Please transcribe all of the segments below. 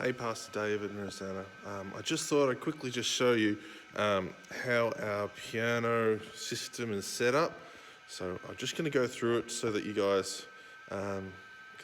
Hey Pastor David and Rosanna. I just thought I'd quickly just show you how our piano system is set up. So I'm just going to go through it so that you guys can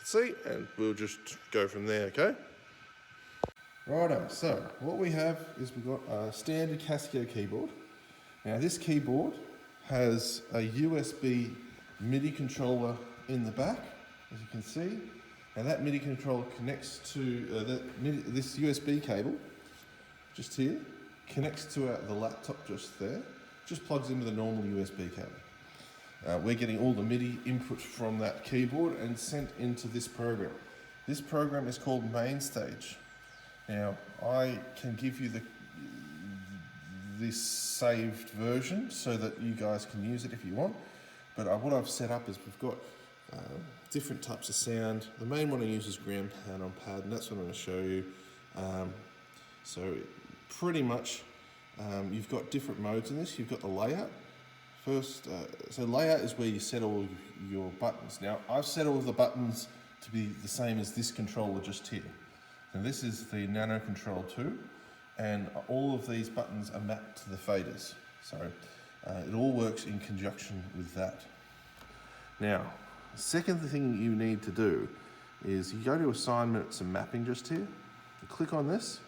see, and we'll just go from there, okay? Righto, so what we have is we've got a standard Casio keyboard. Now this keyboard has a USB MIDI controller in the back, as you can see. Now that MIDI controller connects to this USB cable, just here, connects to the laptop just there, just plugs into the normal USB cable. We're getting all the MIDI input from that keyboard and sent into this program. This program is called MainStage. Now I can give you this saved version so that you guys can use it if you want, but what I've set up is we've got different types of sound. The main one I use is ground pound on pad, and that's what I'm going to show you. So pretty much you've got different modes in this. You've got the layout. First, so layout is where you set all your buttons. Now I've set all the buttons to be the same as this controller just here. And this is the Nano Control 2, and all of these buttons are mapped to the faders. So it all works in conjunction with that. Now, the second thing you need to do is you go to assignments and mapping just here, you click on this,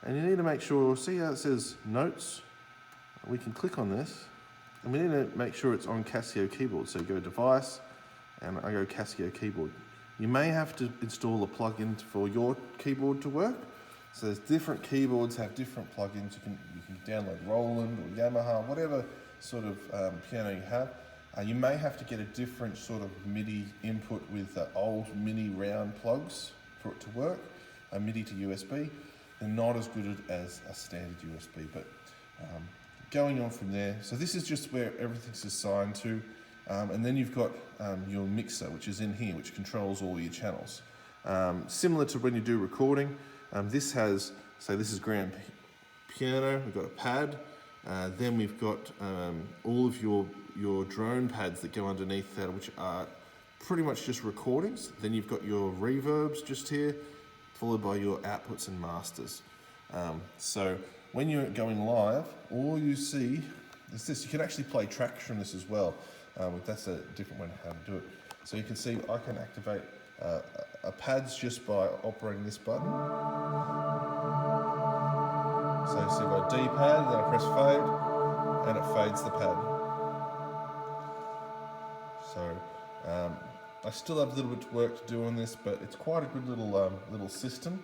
and you need to make sure, see how it says notes? We can click on this, and we need to make sure it's on Casio keyboard. So you go device, and I go Casio keyboard. You may have to install a plugin for your keyboard to work. So there's different keyboards have different plugins. You can download Roland or Yamaha, whatever sort of piano you have. You may have to get a different sort of MIDI input with old mini round plugs for it to work, a MIDI to USB. They're not as good as a standard USB, but going on from there. So this is just where everything's assigned to, and then you've got your mixer, which is in here, which controls all your channels. Similar to when you do recording, this has, so this is grand piano, we've got a pad, then we've got all of your drone pads that go underneath that, which are pretty much just recordings. Then you've got your reverbs just here, followed by your outputs and masters. So when you're going live, all you see is this. You can actually play tracks from this as well. That's a different way how to do it. So you can see I can activate a pads just by operating this button. So you see my D pad, then I press fade, and it fades the pad. So I still have a little bit of work to do on this, but it's quite a good little system.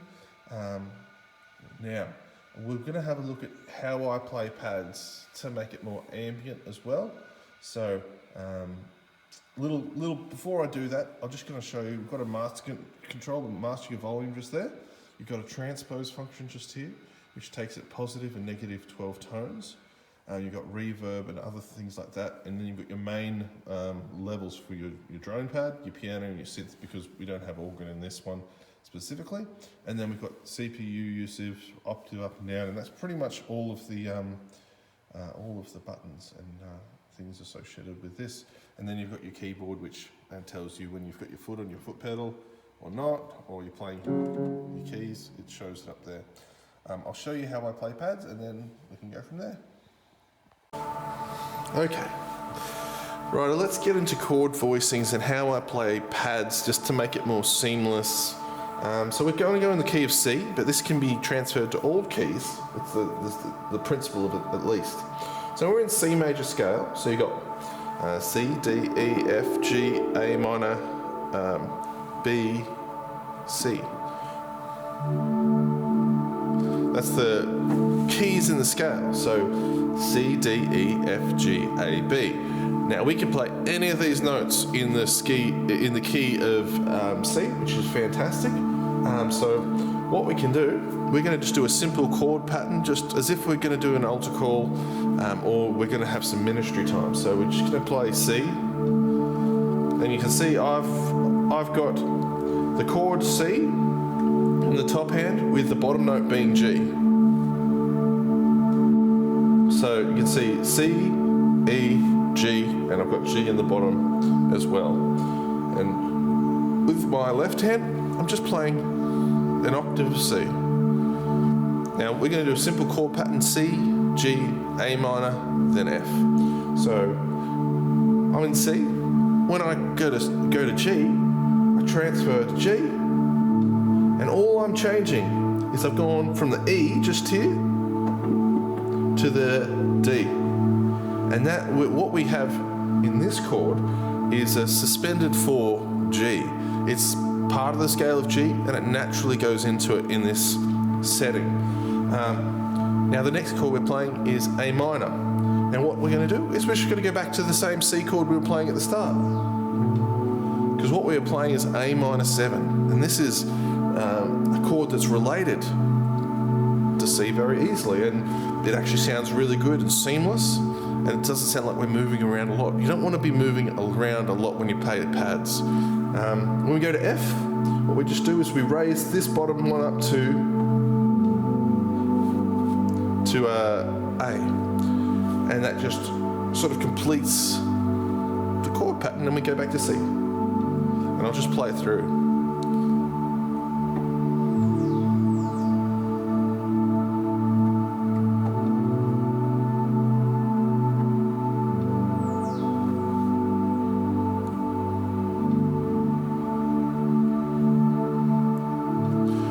Now we're going to have a look at how I play pads to make it more ambient as well. So little before I do that, I'm just going to show you. We've got a master control, master your volume just there. You've got a transpose function just here, which takes it positive and negative 12 tones. You've got reverb and other things like that, and then you've got your main levels for your drone pad, your piano and your synth, because we don't have organ in this one specifically. And then we've got CPU usage, octave up and down, and that's pretty much all of the buttons and things associated with this. And then you've got your keyboard, which tells you when you've got your foot on your foot pedal or not, or you're playing your keys. It shows it up there. I'll show you how I play pads, and then we can go from there. Okay, right, let's get into chord voicings and how I play pads just to make it more seamless. So we're going to go in the key of C, but this can be transferred to all keys. It's the principle of it, at least. So we're in C major scale, so you got C, D, E, F, G, A minor, B, C. That's the keys in the scale. So C, D, E, F, G, A, B. Now we can play any of these notes in the key of C, which is fantastic. So what we can do, we're going to just do a simple chord pattern, just as if we're going to do an altar call, or we're going to have some ministry time. So we're just going to play C, and you can see I've got the chord C in the top hand with the bottom note being G. So you can see C, E, G, and I've got G in the bottom as well. And with my left hand, I'm just playing an octave of C. Now we're going to do a simple chord pattern: C, G, A minor, then F. So I'm in C. When I go to G, I transfer to G, and all I'm changing is I've gone from the E just here to the D, and that what we have in this chord is a suspended 4 G. It's part of the scale of G, and it naturally goes into it in this setting. Now the next chord we're playing is A minor. And what we're going to do is we're just going to go back to the same C chord we were playing at the start. Because what we are playing is A minor 7. And this is a chord that's related to C very easily. And it actually sounds really good and seamless. And it doesn't sound like we're moving around a lot. You don't want to be moving around a lot when you play the pads. When we go to F, what we just do is we raise this bottom one up to A, and that just sort of completes the chord pattern, and we go back to C. And I'll just play it through.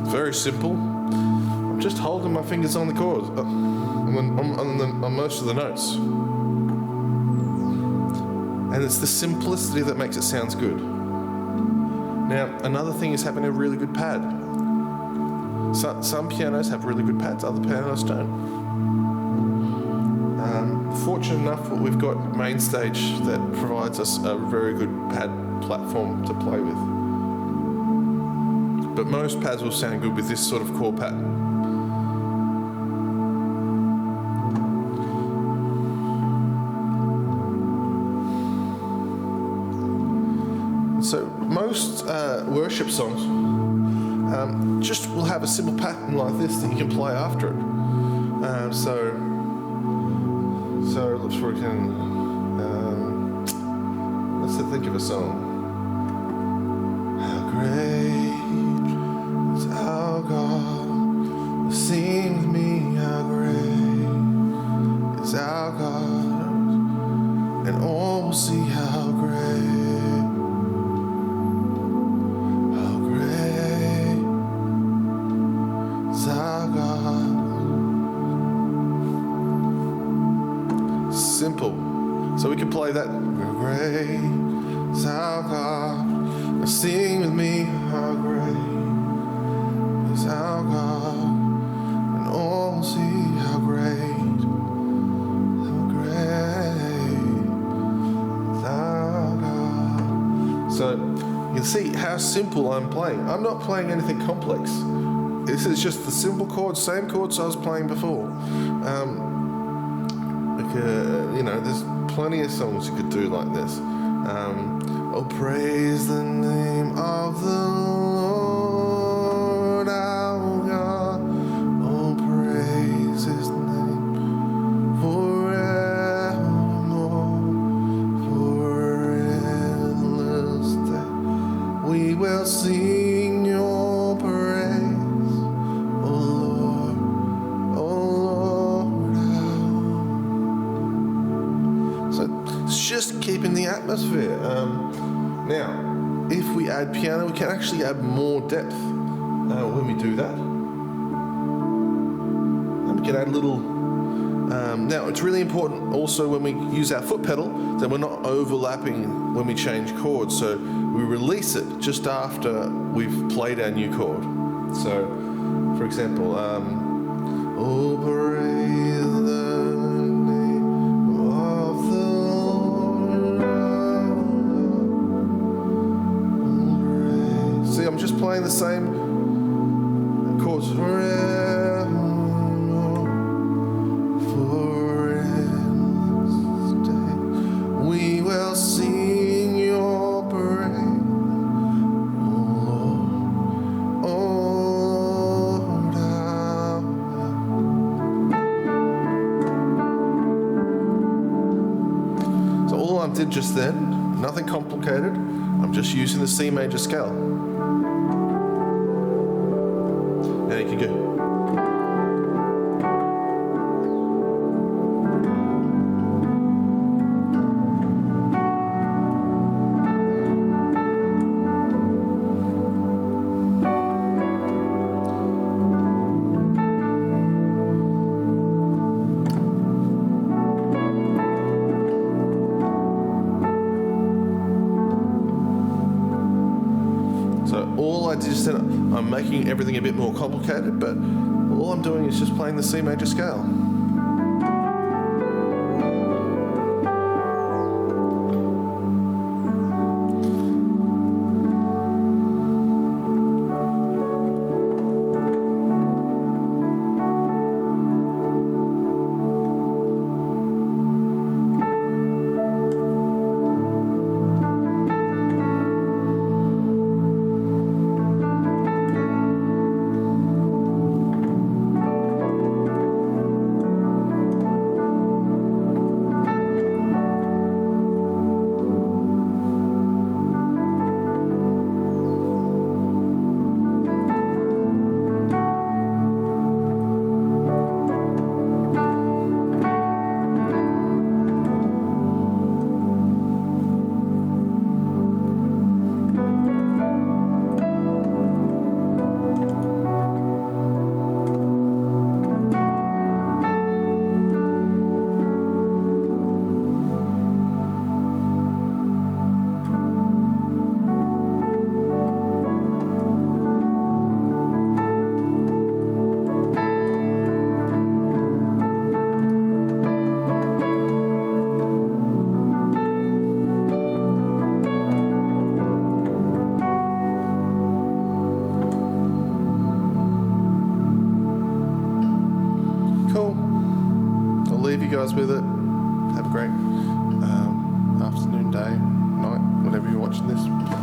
It's very simple. I'm just holding my fingers on the chords. On most of the notes. And it's the simplicity that makes it sound good. Now, another thing is having a really good pad. Some pianos have really good pads, other pianos don't. Fortunate enough, we've got Mainstage that provides us a very good pad platform to play with. But most pads will sound good with this sort of chord pattern. So most worship songs just will have a simple pattern like this that you can play after it. So let's work in. Let's think of a song. How great is our God? Sing with me. How great is our God? And all will see how great. Simple. So we can play that. Great is our God. Now sing with me. How great is our God. And all will see how great is our God. So you can see how simple I'm playing. I'm not playing anything complex. This is just the simple chords, same chords I was playing before. There's plenty of songs you could do like this. Oh, praise the name of the Lord our God. Oh, praise His name forevermore. For endless day we will sing Your praise, O Lord, O Lord. So it's just keeping the atmosphere. Now, if we add piano, we can actually add more depth when we do that. And we can add little. Now, it's really important also when we use our foot pedal that we're not overlapping when we change chords. So we release it just after we've played our new chord. So, for example, oh, praise the name of the Lord. See, I'm just playing the same chords forevermore. For endless day we will sing Your praise, O Lord, O Lord our God. So all I did just then, nothing complicated, I'm just using the C major scale. Now you can go. So all I just said, I'm making everything a bit more complicated, but all I'm doing is just playing the C major scale. I'll leave you guys with it. Have a great afternoon, day, night, whenever you're watching this.